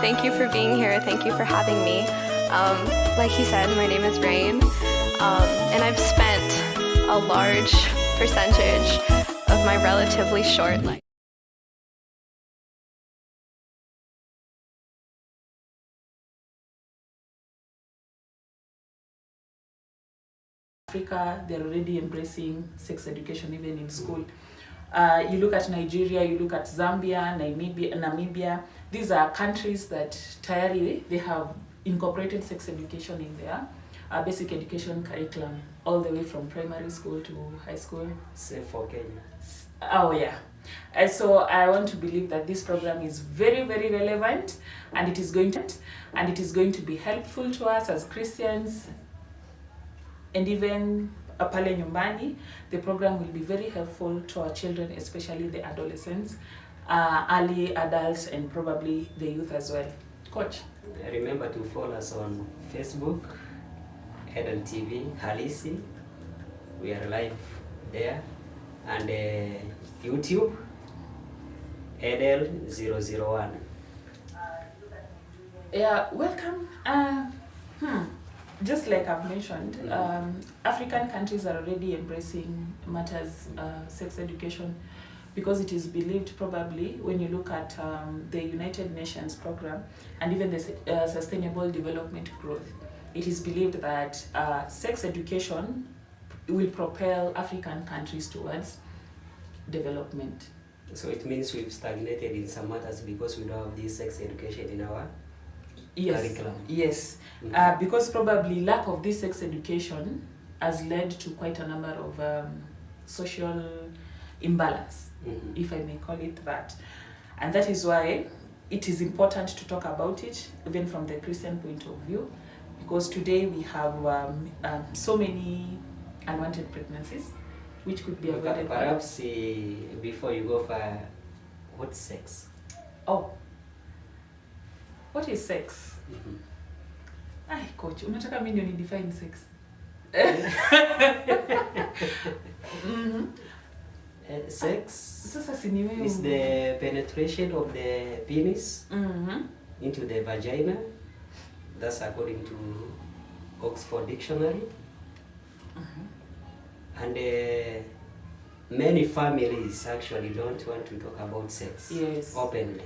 Thank you for being here. Thank you for having me. Like he said, my name is Rain, and I've spent a large percentage of my relatively short life. Africa, they're already embracing sex education even in school. You look at Nigeria, you look at Zambia, Namibia. These are countries that entirely they have incorporated sex education in their basic education curriculum, all the way from primary school to high school. Same for Kenya. Oh yeah. And so I want to believe that this program is very, very relevant, and it is going to be helpful to us as Christians. And even pale nyumbani, the program will be very helpful to our children, especially the adolescents, early adults, and probably the youth as well. Coach? Remember to follow us on Facebook, Edel TV, Halisi. We are live there. And YouTube, Edel 001. Yeah, welcome. Just like I've mentioned, African countries are already embracing matters sex education, because it is believed, probably when you look at the United Nations program and even the Sustainable Development Growth, it is believed that sex education will propel African countries towards development. So it means we've stagnated in some matters because we don't have this sex education in our curriculum. Yes. Because probably lack of this sex education has led to quite a number of social imbalance, if I may call it that. And that is why it is important to talk about it, even from the Christian point of view, because today we have so many unwanted pregnancies, which could be avoided. Perhaps before you go for what's sex? Oh, what is sex? Ay, coach, unataka mimi ndio ni define sex. Sex Sasa is the penetration of the penis into the vagina. That's according to Oxford Dictionary. And many families actually don't want to talk about sex openly.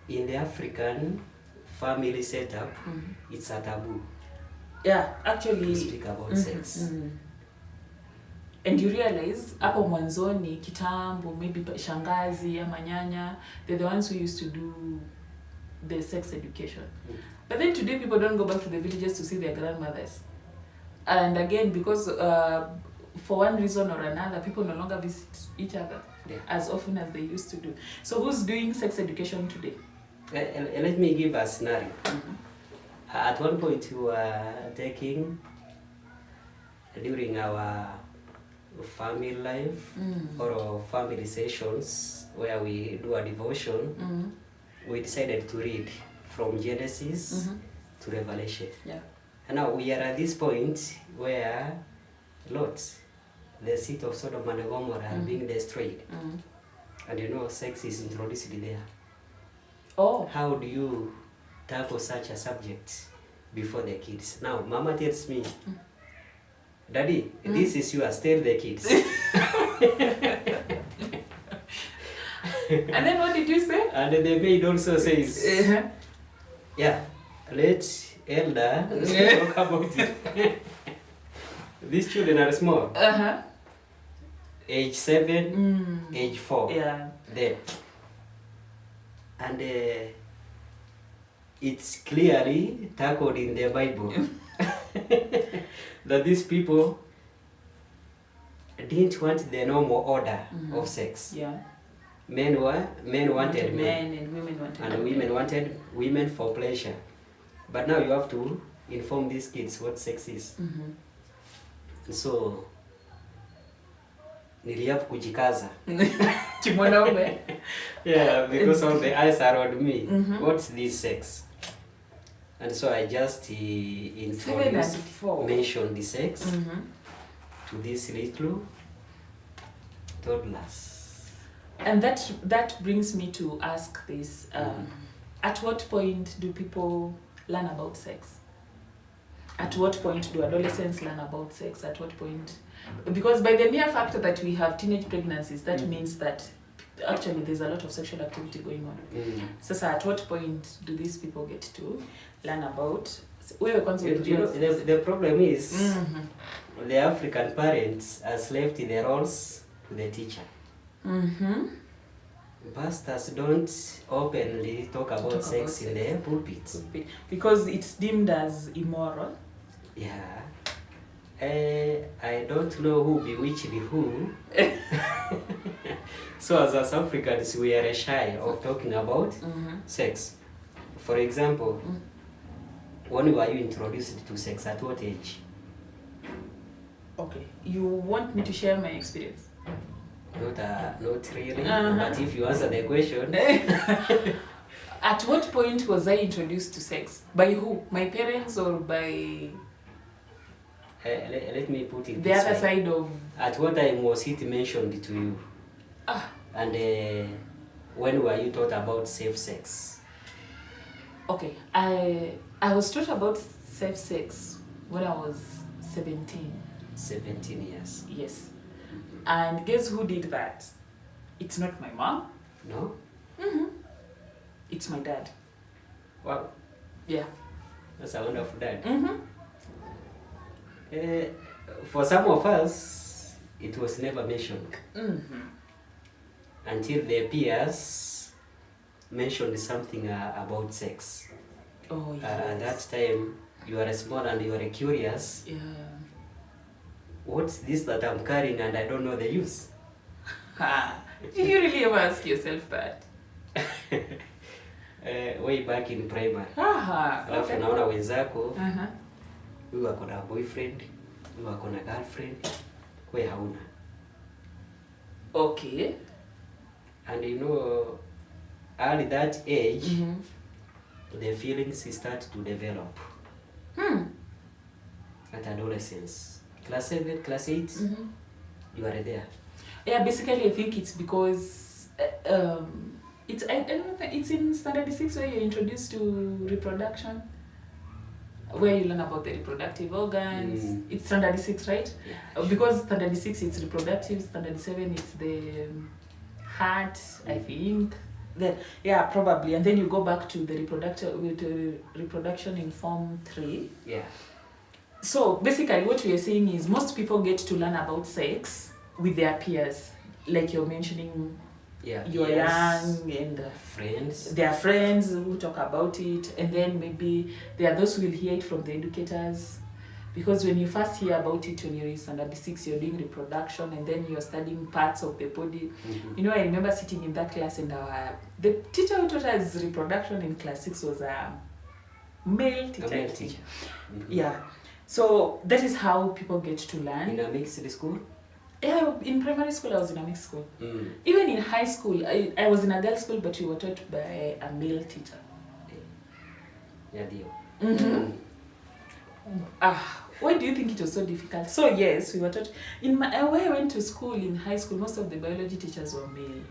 In the African family setup, it's a taboo. Yeah, actually, to speak about sex. And you realize, hapo mwanzoni kitambo, maybe shangazi ama nyanya, they're the ones who used to do the sex education. But then today people don't go back to the villages to see their grandmothers. And again, because for one reason or another, people no longer visit each other as often as they used to do. So who's doing sex education today? Let me give a scenario. At one point we were taking, during our family life or family sessions where we do a devotion, we decided to read from Genesis to Revelation. Yeah. And now we are at this point where Lot, the seat of Sodom and Gomorrah, are being destroyed. And you know, sex is introduced there. Oh. How do you tackle such a subject before the kids? Now, Mama tells me, Daddy, this is yours, tell the kids. And then what did you say? And the maid also says, yeah, let elder talk about it. These children are small. Age 7, age 4. Yeah. There. And it's clearly tackled in the Bible that these people didn't want the normal order of sex. Yeah. Men wanted men, and women wanted and women wanted women for pleasure. But now you have to inform these kids what sex is. So niliapu kujikaza. Chimonaume. Yeah, because all the eyes are on me. What's this sex? And so I just mentioned the sex to these little toddlers. And that brings me to ask this at what point do people learn about sex? At what point do adolescents learn about sex? At what point? Because by the mere fact that we have teenage pregnancies, that means that actually there's a lot of sexual activity going on. So at what point do these people get to learn about? The problem is the African parents has left their roles to the teacher. Pastors don't openly talk about sex in the pulpits. Because it's deemed as immoral. Yeah. I don't know who bewitched who. So as us Africans, we are shy of talking about sex. For example, when were you introduced to sex? At what age? Okay. You want me to share my experience? Not really. But if you answer the question. At what point was I introduced to sex? By who? My parents or by... let me put it the this other way. side of... At what time was it mentioned to you? And when were you taught about safe sex? Okay, I was taught about safe sex when I was 17. 17 years. Yes. And guess who did that? It's not my mom. No? It's my dad. Wow. Yeah. That's a wonderful dad. For some of us, it was never mentioned. Until the peers mentioned something about sex. Oh, yes. At that time, you are small and you are curious. Yeah. What's this that I'm carrying and I don't know the use? Did you really ever ask yourself that? Way back in primary. Alafu naona wenzako, huyu ako na boyfriend, huyu ako na girlfriend, we hauna. Okay. And you know, at that age, the feelings start to develop. At adolescence. Class 7, class 8, you are there. Yeah, basically I think it's because it's I don't know, it's in standard 6 where you're introduced to reproduction, where you learn about the reproductive organs. It's standard 6, right? Yeah, because standard 6 it's reproductive, standard 7 it's the heart, I think. Then yeah, probably, and then you go back to the reproduction in form 3. Yeah. So basically what we are saying is most people get to learn about sex with their peers, like you're mentioning. Yeah, you're young and friends. There are friends who talk about it, and then maybe there are those who will hear it from the educators, because when you first hear about it when you're in standard 6, you're doing reproduction and then you're studying parts of the body. You know, I remember sitting in that class and the teacher who taught us reproduction in class 6 was a male teacher. A male teacher. Yeah. So that is how people get to learn. In a mixed school? Yeah, in primary school I was in a mixed school. Even in high school, I was in a girls' school, but we were taught by a male teacher. Yeah, deal. Why do you think it was so difficult? So yes, we were taught where I went to school in high school, most of the biology teachers were male,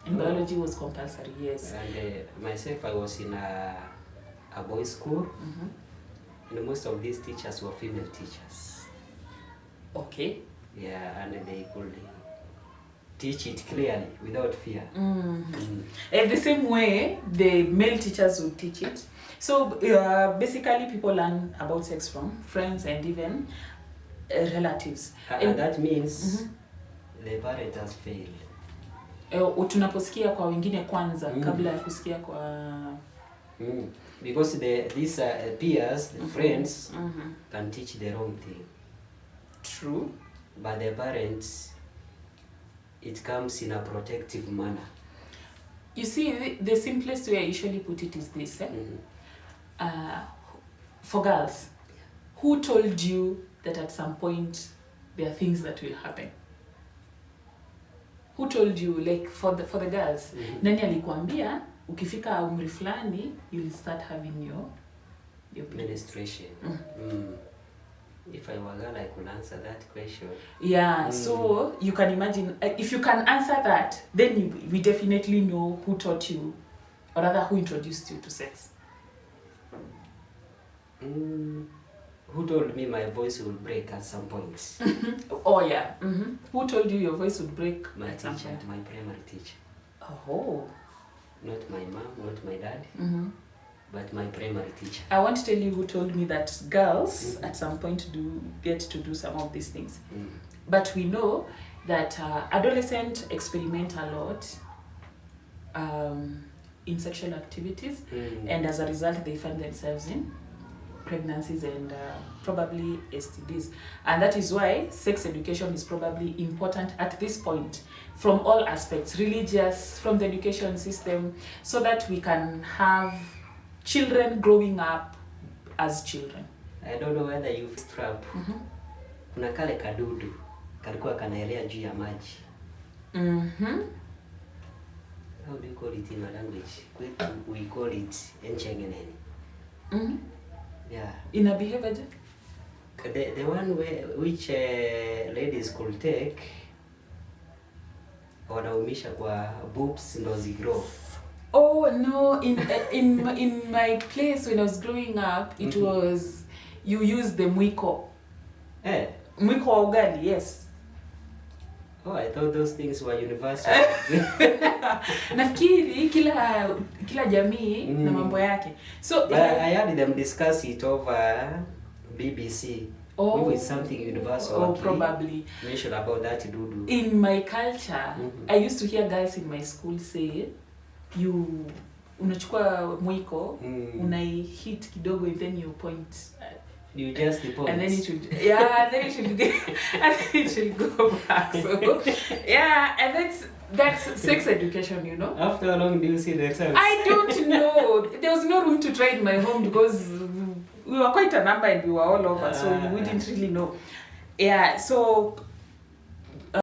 and biology was compulsory. Yes. And myself, I was in a boys' school, and most of these teachers were female teachers. Okay. Yeah, and they could teach it clearly without fear. The same way the male teachers would teach it. So basically people learn about sex from friends and even relatives. And that means the parent has failed. Tunaposikia kwa wengine kwanza kabla ya kusikia kwa because these peers, the friends can teach the wrong thing. True. But the parents, it comes in a protective manner. You see, the simplest way I usually put it is this. For girls, who told you that at some point there are things that will happen? Who told you, like for the girls? Nani alikuambia ukifika umri fulani you'll start having your menstruation. If I were a girl, I could answer that question. Yeah, so you can imagine, if you can answer that, then we definitely know who taught you Or rather, who introduced you to sex? Who told me my voice would break at some point? Oh yeah. Who told you your voice would break? My at some teacher, point? my primary teacher. Oh. Not my mom, not my dad, but my primary teacher. I want to tell you who told me that girls at some point do get to do some of these things. But we know that adolescents experiment a lot in sexual activities, and as a result, they find themselves in pregnancies and probably STDs. And that is why sex education is probably important at this point from all aspects, religious, from the education system, so that we can have children growing up as children. I don't know whether you've strap. Kuna kale kadudu kalikuwa kanaelea juu ya maji. How do you call it in your language? We call it enchengeneni. Yeah. In a behavior? The one which ladies could take, wanaumisha kwa boobs ndo zigrow. Oh no, in my place when I was growing up, it was, you use the mwiko. Mwiko wa ugali, yes. Oh, I thought those things were universal. Nafikiri kila jamii na mambo yake. So but I heard them discuss it over BBC. Oh, maybe it's something universal. Oh, probably. Mention about that dudu. In my culture, I used to hear girls in my school say, you unachukua mwiko, unai hit kidogo and then you point. You just the point. And then it should, yeah, and then it should get, and then it should go back. So, yeah, and that's sex education, you know. After how long do you see the results? I don't know. There was no room to try in my home because we were quite a number and we were all over, so we didn't really know. Yeah, so